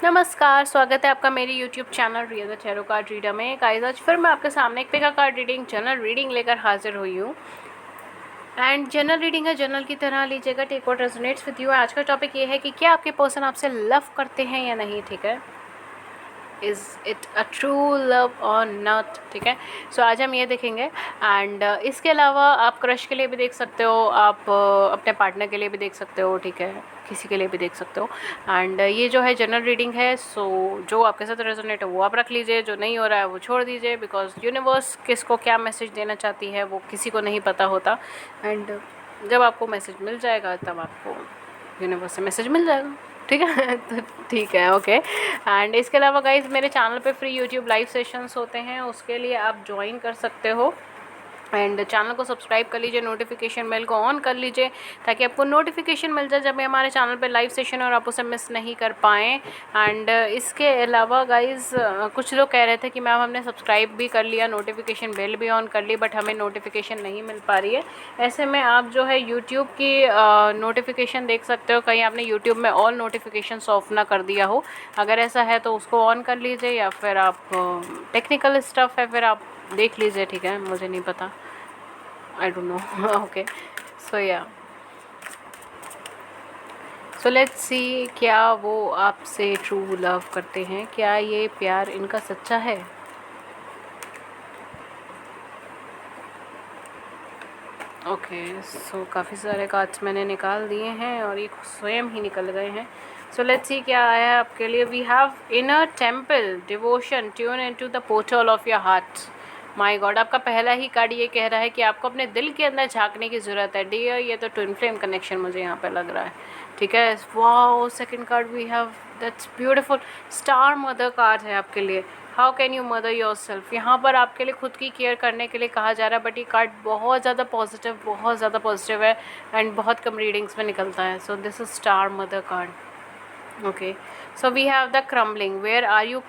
नमस्कार, स्वागत है आपका मेरे YouTube channel Riya the tarot card reader में। गाइस, आज फिर मैं आपके सामने एक pick a card reading general reading लेकर हाजिर हुई हूँ। एंड जनरल रीडिंग है, जनरल की तरह लीजिएगा, take what resonates with you. आज का टॉपिक ये है कि क्या आपके पर्सन आपसे लव करते हैं या नहीं, ठीक है। Is it a true love और नॉट, ठीक है। सो आज हम ये देखेंगे। एंड इसके अलावा आप क्रश के लिए भी देख सकते हो, आप अपने पार्टनर के लिए भी देख सकते हो, ठीक है, किसी के लिए भी देख सकते हो। एंड ये जो है जनरल रीडिंग है, सो जो आपके साथ रेजोनेट है वो आप रख लीजिए, जो नहीं हो रहा है वो छोड़ दीजिए, बिकॉज यूनिवर्स किसको क्या मैसेज देना चाहती है वो किसी को नहीं पता होता। एंड जब आपको मैसेज मिल जाएगा तब आपको यूनिवर्स से मैसेज मिल जाएगा, ठीक है। तो ठीक है, ओके। एंड इसके अलावा गाइज मेरे चैनल पे फ्री यूट्यूब लाइव सेशंस होते हैं, उसके लिए आप ज्वाइन कर सकते हो। एंड चैनल को सब्सक्राइब कर लीजिए, नोटिफिकेशन बेल को ऑन कर लीजिए, ताकि आपको नोटिफिकेशन मिल जाए जब भी हमारे चैनल पे लाइव सेशन और आप उसे मिस नहीं कर पाएँ। एंड इसके अलावा गाइज़ कुछ लोग कह रहे थे कि मैम हमने सब्सक्राइब भी कर लिया, नोटिफिकेशन बेल भी ऑन कर ली, बट हमें नोटिफिकेशन नहीं मिल पा रही है। ऐसे में आप जो है यूट्यूब की नोटिफिकेशन देख सकते हो, कहीं आपने यूट्यूब में ऑल नोटिफिकेशन ऑफ ना कर दिया हो। अगर ऐसा है तो उसको ऑन कर लीजिए, या फिर आप टेक्निकल स्टफ़ है फिर आप देख लीजिए, ठीक है, मुझे नहीं पता, आई डोंट नो। ओके, सो या सो लेट्स सी, क्या वो आपसे ट्रू लव करते हैं, क्या ये प्यार इनका सच्चा है। ओके, सो काफ़ी सारे कार्ड्स मैंने निकाल दिए हैं और ये स्वयं ही निकल गए हैं। सो लेट्स सी क्या आया है आपके लिए। We have inner temple devotion tune into the portal of your heart. My god, आपका पहला ही कार्ड ये कह रहा है कि आपको अपने दिल के अंदर झांकने की ज़रूरत है डियर। ये तो ट्विन फ्लेम कनेक्शन मुझे यहाँ पे लग रहा है, ठीक है। Wow, second card we have, that's beautiful, star mother card है आपके लिए। How can you mother yourself, यहाँ पर आपके लिए खुद की केयर करने के लिए कहा जा रहा है, बट ये कार्ड बहुत ज़्यादा पॉजिटिव, बहुत ज़्यादा पॉजिटिव है एंड बहुत कम रीडिंग्स में निकलता है। So this is star mother card. Okay, so we have the crumbling, where are you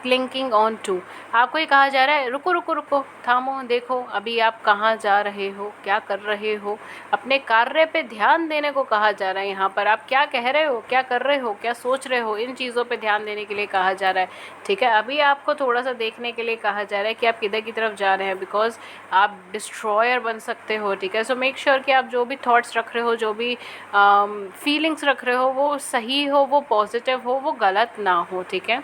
clinging on to. आपको ये कहा जा रहा है रुको रुको रुको, थामो, देखो अभी आप कहाँ जा रहे हो, क्या कर रहे हो। अपने कार्य पे ध्यान देने को कहा जा रहा है यहाँ पर। आप क्या कह रहे हो, क्या कर रहे हो, क्या सोच रहे हो, इन चीज़ों पे ध्यान देने के लिए कहा जा रहा है, ठीक है। अभी आपको थोड़ा सा देखने के लिए कहा जा रहा है कि आप किधर की तरफ जा रहे हैं, बिकॉज आप डिस्ट्रॉयर बन सकते हो, ठीक है। सो मेक श्योर कि आप जो भी थॉट्स रख रहे हो, जो भी फीलिंग्स रख रहे हो, वो सही हो, वो पॉजिटिव हो, वो गलत ना हो, ठीक है।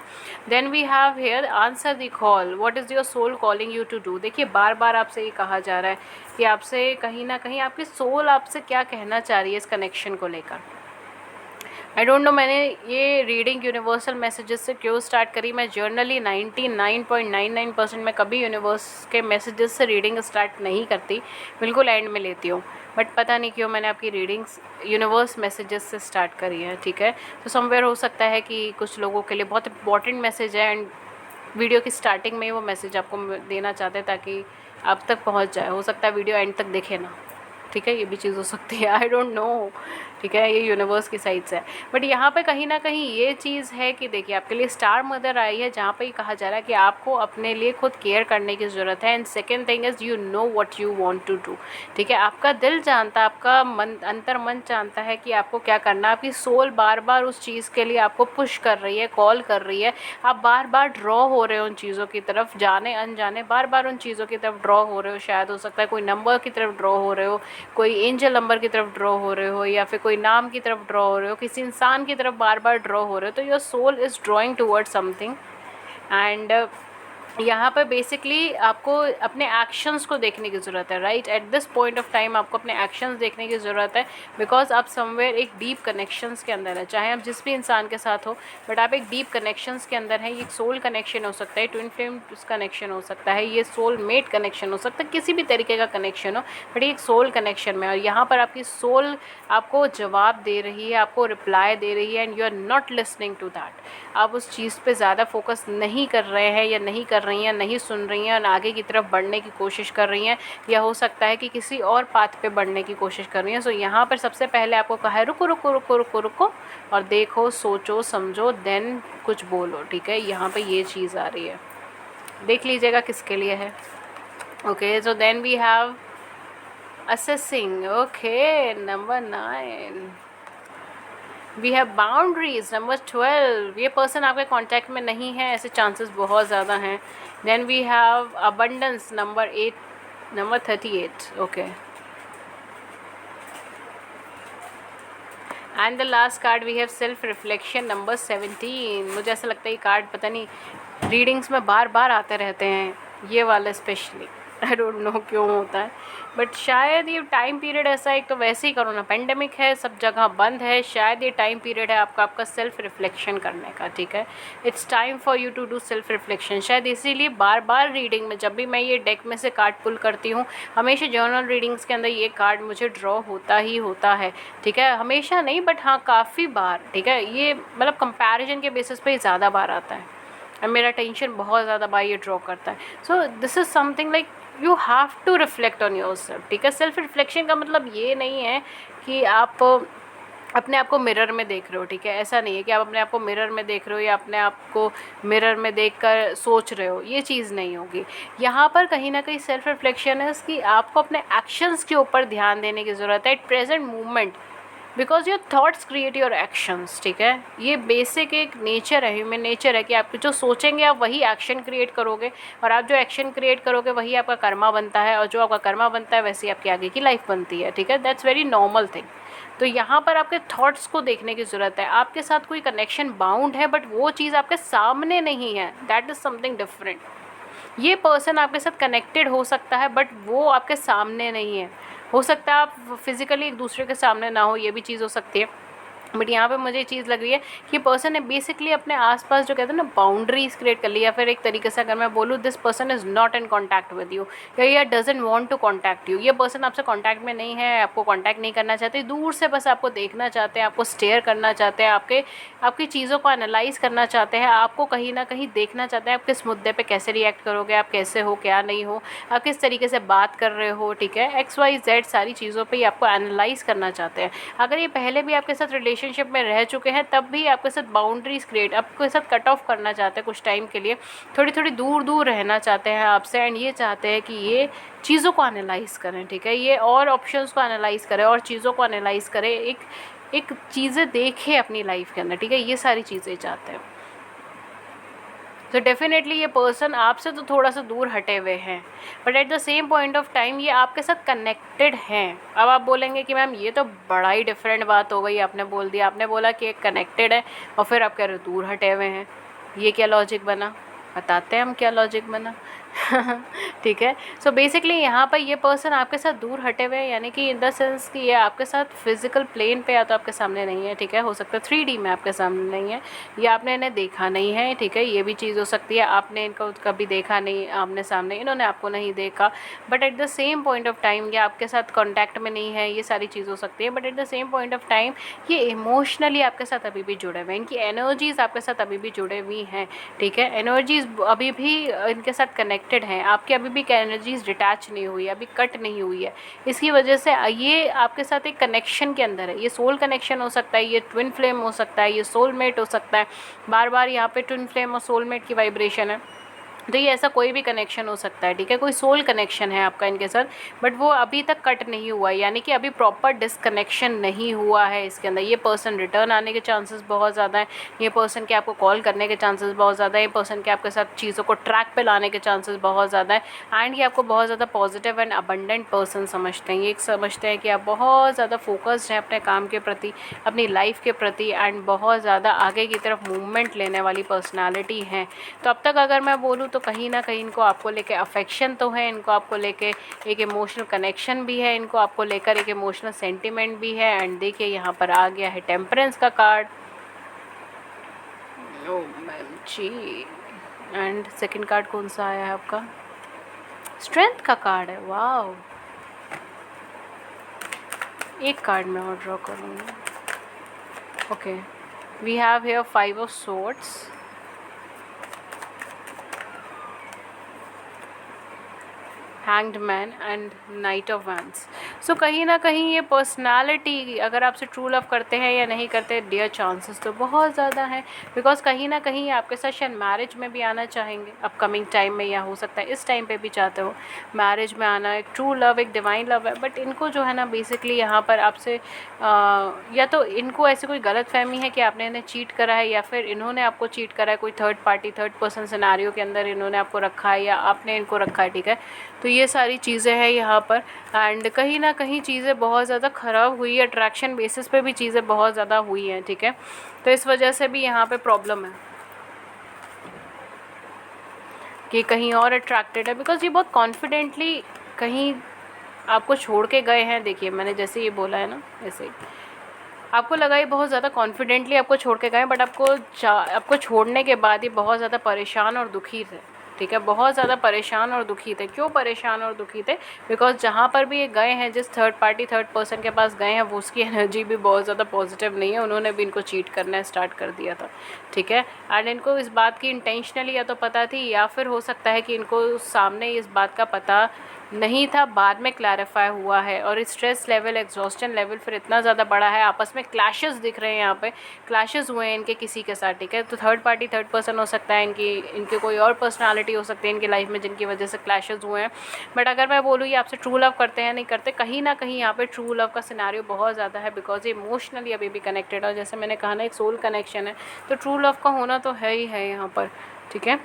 Then we have here answer the call, what is your soul calling you to do. देखिए बार बार आपसे ये कहा जा रहा है कि आपसे कहीं ना कहीं आपकी सोल आपसे क्या कहना चाह रही है इस कनेक्शन को लेकर। आई डोंट नो, मैंने ये रीडिंग यूनिवर्सल मैसेजेस से क्यों स्टार्ट करी। मैं जर्नली 99.99% मैं कभी यूनिवर्स के मैसेजेस से रीडिंग स्टार्ट नहीं करती, बिल्कुल एंड में लेती हूँ। बट पता नहीं क्यों मैंने आपकी रीडिंग्स यूनिवर्स मैसेजेस से स्टार्ट करी है, ठीक है। तो समवेयर हो सकता है कि कुछ लोगों के लिए बहुत इंपॉर्टेंट मैसेज है एंड वीडियो की स्टार्टिंग में ही वो मैसेज आपको देना चाहते हैं ताकि आप तक पहुंच जाए। हो सकता है वीडियो एंड तक देखे ना, ठीक है, ये भी चीज़ हो सकती है, आई डोंट नो, ठीक है, ये यूनिवर्स की साइड से है। बट यहाँ पे कहीं ना कहीं ये चीज़ है कि देखिए आपके लिए स्टार मदर आई है, जहाँ पे ये कहा जा रहा है कि आपको अपने लिए खुद केयर करने की ज़रूरत है। And second thing is you know what you want to do, ठीक है। आपका दिल जानता है, आपका मन, अंतर मन जानता है कि आपको क्या करना है। आपकी सोल बार बार उस चीज़ के लिए आपको पुश कर रही है, कॉल कर रही है। आप बार बार ड्रॉ हो रहे हो उन चीज़ों की तरफ, जाने अनजाने बार बार उन चीज़ों की तरफ ड्रॉ हो रहे हो। शायद हो सकता है कोई नंबर की तरफ ड्रॉ हो रहे हो, कोई एंजल नंबर की तरफ ड्रॉ हो रहे हो, या फिर कोई नाम की तरफ ड्रॉ हो रहे हो, किसी इंसान की तरफ बार बार ड्रॉ हो रहे हो। तो your soul is drawing towards something. And यहाँ पर बेसिकली आपको अपने एक्शंस को देखने की ज़रूरत है, right. At this point of time आपको अपने एक्शंस देखने की ज़रूरत है, बिकॉज आप समवेयर एक डीप कनेक्शंस के अंदर है, चाहे आप जिस भी इंसान के साथ हो, बट आप एक डीप कनेक्शंस के अंदर है। ये एक सोल कनेक्शन हो सकता है, ट्विन फ्लेम कनेक्शन हो सकता है, ये सोल मेट कनेक्शन हो सकता है, किसी भी तरीके का कनेक्शन हो, बट ये एक सोल कनेक्शन में। और यहाँ पर आपकी सोल आपको जवाब दे रही है, आपको रिप्लाई दे रही है, and you are not listening to that. आप उस चीज़ पे ज़्यादा फोकस नहीं कर रहे हैं, या नहीं कर रही हैं, नहीं सुन रही हैं, और आगे की तरफ बढ़ने की कोशिश कर रही हैं, या हो सकता है कि किसी और पाथ पे बढ़ने की कोशिश कर रही हैं। सो यहाँ पर सबसे पहले आपको कहा है रुको रुको रुको रुको रुको, और देखो, सोचो, समझो, देन कुछ बोलो, ठीक है। यहाँ पे ये चीज़ आ रही है, देख लीजिएगा किसके लिए है। Okay, so then we have assessing, okay, number 9। We have boundaries number 12, ये पर्सन आपके कांटेक्ट में नहीं है, ऐसे चांसेस बहुत ज़्यादा हैं. Then we have abundance number 8, number 38. Okay, and the last card we have self reflection number 17. मुझे ऐसा लगता है ये कार्ड पता नहीं रीडिंग्स में बार बार आते रहते हैं, ये वाला स्पेशली. आई डोंट नो क्यों होता है, बट शायद ये टाइम पीरियड ऐसा है. एक तो वैसे ही कोरोना पेंडेमिक है, सब जगह बंद है, शायद ये टाइम पीरियड है आपका सेल्फ रिफ्लेक्शन करने का. ठीक है, it's time for you to do self reflection. शायद इसीलिए बार बार रीडिंग में जब भी मैं ये डेक में से कार्ड पुल करती हूँ, हमेशा जर्नल रीडिंग्स के अंदर ये कार्ड मुझे ड्रॉ होता ही होता है. ठीक है, हमेशा नहीं बट हाँ काफ़ी बार. ठीक है, ये मतलब कंपैरिजन के बेसिस पे ज़्यादा बार आता है और मेरा टेंशन बहुत ज़्यादा बार ये ड्रॉ करता है. So this is something like you have to reflect on yourself. ठीक है, सेल्फ रिफ्लेक्शन का मतलब ये नहीं है कि आप अपने आप को मिरर में देख रहे हो. ठीक है, ऐसा नहीं है कि आप अपने आप को मिरर में देख रहे हो या अपने आप को मिरर में देखकर सोच रहे हो, ये चीज़ नहीं होगी. यहाँ पर कहीं ना कहीं सेल्फ रिफ्लेक्शन है कि आपको अपने एक्शंस के ऊपर ध्यान देने की ज़रूरत है at present movement, because your thoughts create your actions. ठीक है, ये बेसिक एक नेचर है, ह्यूमन नेचर है कि आप जो सोचेंगे आप वही एक्शन क्रिएट करोगे, और आप जो एक्शन क्रिएट करोगे वही आपका कर्मा बनता है, और जो आपका कर्मा बनता है वैसे आपकी आगे की लाइफ बनती है. ठीक है, दैट्स वेरी नॉर्मल थिंग. तो यहाँ पर आपके थॉट्स को देखने की ज़रूरत है. आपके साथ कोई कनेक्शन बाउंड है बट वो चीज़ आपके सामने नहीं है, दैट इज़ समथिंग डिफरेंट. ये पर्सन आपके साथ कनेक्टेड हो सकता है बट वो आपके सामने नहीं है. हो सकता है आप फिज़िकली एक दूसरे के सामने ना हो, ये भी चीज़ हो सकती है. बट यहाँ पे मुझे ये चीज़ लग रही है कि पर्सन ने बेसिकली अपने आसपास जो कहते हैं ना बाउंड्रीज क्रिएट कर ली, या फिर एक तरीके से अगर मैं बोलूँ this person is not in contact with you, या doesn't want to contact you. ये पर्सन आपसे कॉन्टैक्ट में नहीं है, आपको कॉन्टैक्ट नहीं करना चाहते, दूर से बस आपको देखना चाहते हैं, आपको स्टेयर करना चाहते हैं, आपकी चीज़ों को एनालाइज करना चाहते हैं, आपको कहीं ना कहीं देखना चाहते हैं आप किस मुद्दे पर कैसे रिएक्ट करोगे, आप कैसे हो क्या नहीं हो, आप किस तरीके से बात कर रहे हो. ठीक है, XYZ सारी चीज़ों पर ही आपको एनालाइज करना चाहते हैं. अगर ये पहले भी आपके साथ रिलेशनशिप में रह चुके हैं तब भी आपके साथ बाउंड्रीज क्रिएट, आपके साथ कट ऑफ करना चाहते हैं कुछ टाइम के लिए, थोड़ी थोड़ी दूर दूर रहना चाहते हैं आपसे, एंड ये चाहते हैं कि ये चीज़ों को एनालाइज करें. ठीक है, ये और ऑप्शंस को एनालाइज करें और चीज़ों को एनालाइज करें, एक चीज़ें देखें अपनी लाइफ के अंदर. ठीक है, ये सारी चीज़ें चाहते हैं. तो डेफिनेटली ये पर्सन आपसे तो थोड़ा सा दूर हटे हुए हैं, but at the same point of time ये आपके साथ कनेक्टेड हैं. अब आप बोलेंगे कि मैम ये तो बड़ा ही डिफरेंट बात हो गई, आपने बोल दिया, आपने बोला कि एक कनेक्टेड है और फिर आप कह रहे हो दूर हटे हुए हैं, ये क्या लॉजिक बना? बताते हैं हम क्या लॉजिक बना. ठीक है, सो बेसिकली यहाँ पर ये पर्सन आपके साथ दूर हटे हुए हैं, यानी कि इन द सेंस कि ये आपके साथ फिजिकल प्लेन पे या तो आपके सामने नहीं है. ठीक है, हो सकता है 3D में आपके सामने नहीं है, या आपने इन्हें देखा नहीं है. ठीक है, ये भी चीज़ हो सकती है, आपने इनको कभी देखा नहीं आमने सामने, इन्होंने आपको नहीं देखा, but at the same point of time ये आपके साथ कॉन्टैक्ट में नहीं है. ये सारी चीज़ हो सकती है, but at the same point of time ये इमोशनली आपके साथ अभी भी जुड़े हुए हैं, इनकी एनर्जीज़ आपके साथ अभी भी जुड़े हुई हैं. ठीक है, एनर्जीज़ अभी भी इनके साथ कनेक्टेड हैं, आपकी अभी भी एनर्जीज डिटैच नहीं हुई है, अभी कट नहीं हुई है. इसकी वजह से ये आपके साथ एक कनेक्शन के अंदर है. ये सोल कनेक्शन हो सकता है, ये ट्विन फ्लेम हो सकता है, ये सोलमेट हो सकता है. बार बार यहाँ पे ट्विन फ्लेम और सोलमेट की वाइब्रेशन है, तो ये ऐसा कोई भी कनेक्शन हो सकता है. ठीक है, कोई सोल कनेक्शन है आपका इनके साथ, बट वो अभी तक कट नहीं हुआ है, यानी कि अभी प्रॉपर डिसकनेक्शन नहीं हुआ है इसके अंदर. ये पर्सन रिटर्न आने के चांसेस बहुत ज़्यादा हैं, ये पर्सन के आपको कॉल करने के चांसेस बहुत ज़्यादा है, ये पर्सन के आपके साथ चीज़ों को ट्रैक पे लाने के चांसेस बहुत ज़्यादा है. एंड ये आपको बहुत ज़्यादा पॉजिटिव एंड अबंडेंट पर्सन समझते हैं. ये एक समझते हैं कि आप बहुत ज़्यादा फोकस्ड हैं अपने काम के प्रति, अपनी लाइफ के प्रति, एंड बहुत ज़्यादा आगे की तरफ मूवमेंट लेने वाली पर्सनैलिटी हैं. तो अब तक अगर मैं बोलूँ तो कहीं ना कहीं इनको आपको लेके अफेक्शन तो है, इनको आपको लेके एक इमोशनल कनेक्शन भी है, इनको आपको लेकर एक इमोशनल सेंटिमेंट भी है. एंड देखिए यहाँ पर आ गया है टेम्परेंस का card. Oh ma'am ji, and second card कौन सा आया है आपका? स्ट्रेंथ का कार्ड है. वाओ, एक कार्ड मैं और ड्रॉ करूँगी. Okay, we have here 5 of hanged man and knight of wands. So कहीं ना कहीं ये पर्सनालिटी, अगर आपसे ट्रू लव करते हैं या नहीं करते, डियर चांसेस तो बहुत ज़्यादा हैं, बिकॉज कहीं ना कहीं आपके साथ शायद मैरिज में भी आना चाहेंगे अपकमिंग टाइम में, या हो सकता है इस टाइम पे भी चाहते हो मैरिज में आना। एक ट्रू लव, एक डिवाइन लव है, बट इनको जो है ना बेसिकली यहाँ पर आपसे या तो इनको ऐसी कोई गलत फहमी है कि आपने इन्हें चीट करा है, या फिर इन्होंने आपको चीट करा है, कोई third party, third person scenario के अंदर इन्होंने आपको रखा है या आपने इनको रखा है, ठीक है। तो ये सारी चीज़ें हैं यहाँ पर, एंड कहीं ना कहीं चीज़ें बहुत ज़्यादा ख़राब हुई है, अट्रैक्शन बेसिस पे भी चीज़ें बहुत ज़्यादा हुई हैं, ठीक है। तो इस वजह से भी यहाँ पे प्रॉब्लम है कि कहीं और अट्रैक्टेड है, बिकॉज ये बहुत कॉन्फिडेंटली कहीं आपको छोड़ के गए हैं। देखिए मैंने जैसे ये बोला है ना, ऐसे ही आपको लगा ये बहुत ज़्यादा कॉन्फिडेंटली आपको छोड़ के गए, बट आपको छोड़ने के बाद ये बहुत ज़्यादा परेशान और दुखी थे, ठीक है। बहुत ज़्यादा परेशान और दुखी थे। क्यों परेशान और दुखी थे? बिकॉज जहाँ पर भी ये गए हैं, जिस थर्ड पार्टी, थर्ड पर्सन के पास गए हैं, वो उसकी एनर्जी भी बहुत ज़्यादा पॉजिटिव नहीं है। उन्होंने भी इनको चीट करना स्टार्ट कर दिया था, ठीक है। एंड इनको इस बात की इंटेंशनली या तो पता थी, या फिर हो सकता है कि इनको सामने इस बात का पता नहीं था, बाद में क्लैरिफाई हुआ है। और स्ट्रेस लेवल, एग्जॉस्टन लेवल फिर इतना ज़्यादा बड़ा है, आपस में क्लैशेस दिख रहे हैं, यहाँ पे क्लैशेस हुए हैं इनके किसी के साथ, ठीक है। तो थर्ड पार्टी, थर्ड पर्सन हो सकता है, इनके कोई और पर्सनालिटी हो सकती है इनकी लाइफ में, जिनकी वजह से क्लैशेस हुए हैं। बट अगर मैं बोलूँ ये आपसे ट्रू लव करते हैं नहीं करते, कहीं ना कहीं यहाँ पे ट्रू लव का सिनेरियो बहुत ज़्यादा है, बिकॉज ये इमोशनली अभी भी कनेक्टेड है। और जैसे मैंने कहा ना, एक सोल कनेक्शन है, तो ट्रू लव का होना तो है ही है यहाँ पर, ठीक है।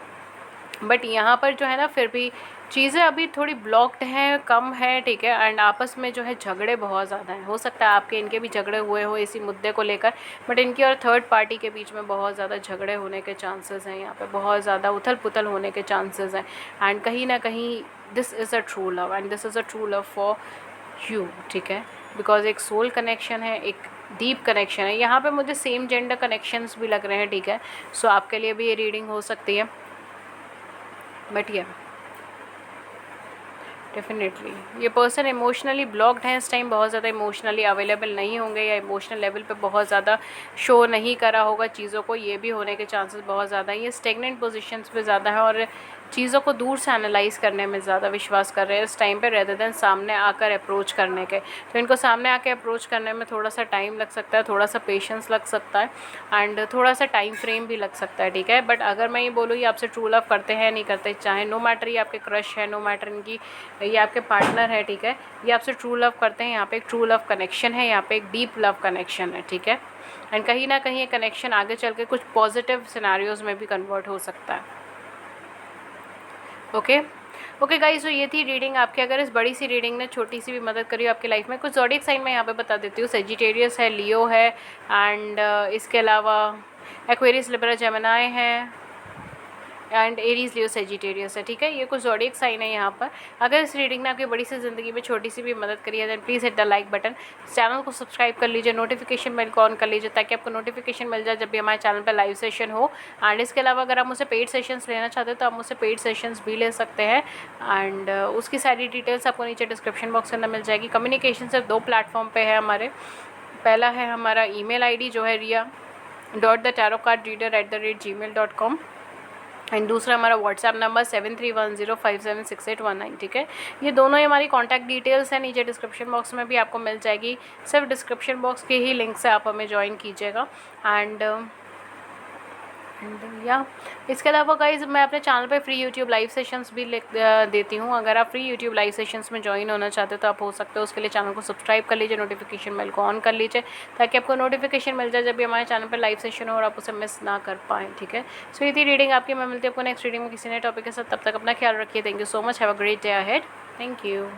बट यहाँ पर जो है ना, फिर भी चीज़ें अभी थोड़ी ब्लॉक्ड हैं, कम है, ठीक है। एंड आपस में जो है झगड़े बहुत ज़्यादा हैं। हो सकता है आपके इनके भी झगड़े हुए हो इसी मुद्दे को लेकर, बट इनकी और थर्ड पार्टी के बीच में बहुत ज़्यादा झगड़े होने के चांसेस हैं। यहाँ पे बहुत ज़्यादा उथल पुथल होने के चांसेस हैं। एंड कहीं ना कहीं this is a true love, and this is a true love for you, ठीक है। बिकॉज एक सोल कनेक्शन है, एक डीप कनेक्शन है। यहाँ पे मुझे सेम जेंडर कनेक्शंस भी लग रहे हैं, ठीक है। सो आपके लिए भी ये रीडिंग हो सकती है, बट ये डेफिनेटली ये पर्सन इमोशनली ब्लॉक्ड है इस टाइम, बहुत ज़्यादा इमोशनली अवेलेबल नहीं होंगे, या इमोशनल लेवल पे बहुत ज़्यादा शो नहीं करा होगा चीज़ों को, ये भी होने के चांसेस बहुत ज़्यादा हैं। ये स्टेगनेंट पोजीशंस पे ज़्यादा है, और चीज़ों को दूर से एनालाइज करने में ज़्यादा विश्वास कर रहे हैं इस टाइम पे, रेदर देन सामने आकर अप्रोच करने के। तो इनको सामने आकर अप्रोच करने में थोड़ा सा टाइम लग सकता है, थोड़ा सा पेशेंस लग सकता है, एंड थोड़ा सा टाइम फ्रेम भी लग सकता है, ठीक है। बट अगर मैं ये बोलूँ ये आपसे ट्रू लव करते हैं नहीं करते, चाहे नो मैटर ये आपके क्रश है, नो मैटर इनकी ये आपके पार्टनर है, ठीक है, ये आपसे ट्रू लव करते हैं, यहाँ पे एक ट्रू लव कनेक्शन है, यहाँ पे एक डीप लव कनेक्शन है, ठीक है। एंड कहीं ना कहीं ये कनेक्शन आगे चल के कुछ पॉजिटिव सिनेरियोज में भी कन्वर्ट हो सकता है। ओके गाइस, तो ये थी रीडिंग आपकी। अगर इस बड़ी सी रीडिंग ने छोटी सी भी मदद करी हो आपकी लाइफ में, कुछ ज़ोडिएक साइन मैं यहाँ पे बता देती हूँ। सेजिटेरियस है, लियो है, एंड इसके अलावा एक्वेरियस, लिब्रा, जेमिनी है, एंड एरीज, लियो, सेजिटेरियस है, ठीक है। ये कुछ ज़ोडिएक साइन है यहाँ पर। अगर इस रीडिंग ने आपकी बड़ी सी ज़िंदगी में छोटी सी भी मदद करी है, देन please hit the like button, channel को सब्सक्राइब कर लीजिए, नोटिफिकेशन बेल को ऑन कर लीजिए, ताकि आपको नोटिफिकेशन मिल जाए जब भी हमारे चैनल पर लाइव सेशन हो। एंड इसके अलावा अगर आप मुझसे पेड सेशंस लेना चाहते हो तो आप मुझसे पेड सेशंस भी ले सकते हैं, एंड उसकी सारी डिटेल्स आपको नीचे डिस्क्रिप्शन बॉक्स के अंदर मिल जाएगी। कम्युनिकेशन सिर्फ 2 प्लेटफॉर्म पे है हमारे। पहला है हमारा ईमेल आईडी जो है ria.thetarotcardreader@gmail.com, एंड दूसरा हमारा व्हाट्सएप नंबर 7310576819, ठीक है। ये दोनों ही हमारी कॉन्टैक्ट डिटेल्स हैं, नीचे डिस्क्रिप्शन बॉक्स में भी आपको मिल जाएगी। सिर्फ डिस्क्रिप्शन बॉक्स के ही लिंक से आप हमें ज्वाइन कीजिएगा। एंड या इसके अलावा गाइज मैं अपने चैनल पे फ्री यूट्यूब लाइव सेशंस भी देती हूँ। अगर आप फ्री यूट्यूब लाइव सेशंस में ज्वाइन होना चाहते हो तो आप हो सकते हो। उसके लिए चैनल को सब्सक्राइब कर लीजिए, नोटिफिकेशन बेल को ऑन कर लीजिए, ताकि आपको नोटिफिकेशन मिल जाए जब भी हमारे चैनल पर लाइव सेशन हो और आप उसे मिस ना कर पाएँ, ठीक है। सो ये थी रीडिंग आपकी। मैं मिलती हूँ आपको नेक्स्ट रीडिंग में किसी नए टॉपिक के साथ। तब तक अपना ख्याल रखिए। Thank you so much. Have a great day ahead. Thank you.